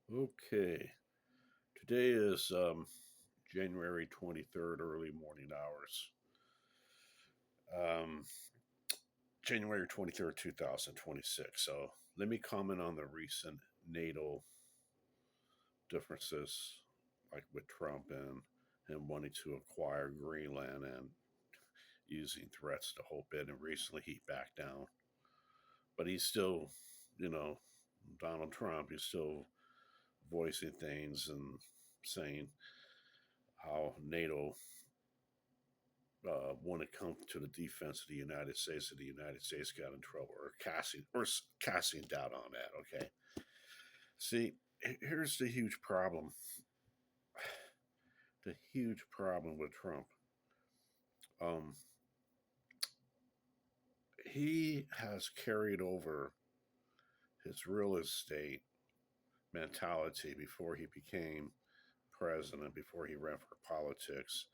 Okay, today is January 23rd, early morning hours. Um, January 23rd, 2026. So let me comment on the recent NATO differences, like with Trump and him wanting to acquire Greenland and using threats to hold it. And recently he backed down. But he's still, you know, Donald Trump, he's still voicing things and saying how NATO when it comes to the defense of the United States got in trouble or casting doubt on that. Okay, see, here's the huge problem. The huge problem with Trump. Um, he has carried over his real estate mentality before he became president, before he ran for politics,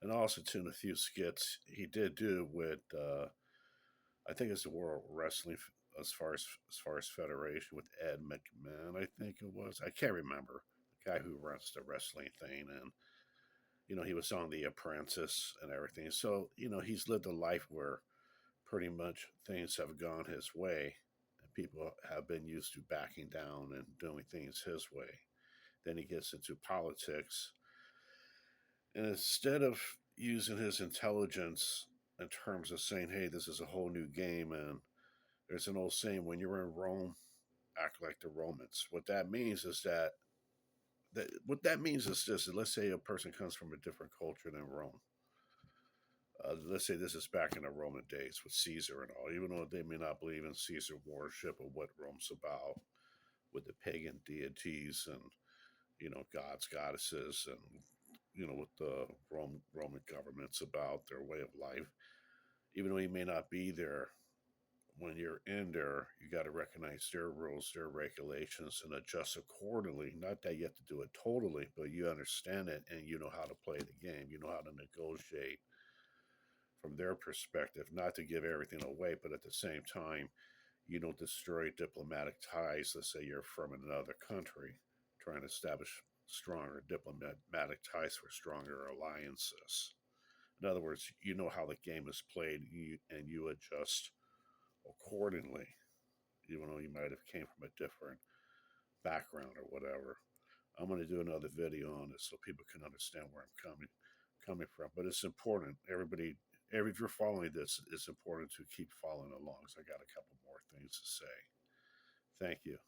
and also to a few skits he did do with I think it's the World Wrestling as far as Federation with Ed McMahon. I think it was. I can't remember the guy who runs the wrestling thing, and he was on The Apprentice and everything. So he's lived a life where pretty much things have gone his way, and people have been used to backing down and doing things his way. Then he gets into politics, and instead of using his intelligence in terms of saying, "Hey, this is a whole new game," and there's an old saying, when you're in Rome, act like the Romans. What that means is this: let's say a person comes from a different culture than Rome. Let's say this is back in the Roman days with Caesar and all, even though they may not believe in Caesar worship or what Rome's about, with the pagan deities and gods, goddesses, and what the Roman government's about, their way of life. Even though he may not be there, when you're in there, you got to recognize their rules, their regulations, and adjust accordingly. Not that you have to do it totally, but you understand it and you know how to play the game. You know how to negotiate from their perspective, not to give everything away, but at the same time, you don't destroy diplomatic ties. Let's say you're from another country, trying to establish stronger diplomatic ties for stronger alliances. In other words, you know how the game is played, and you adjust accordingly, even though you might have came from a different background or whatever. I'm going to do another video on this so people can understand where I'm coming from. But it's important. If you're following this, it's important to keep following along. So I got a couple more things to say. Thank you.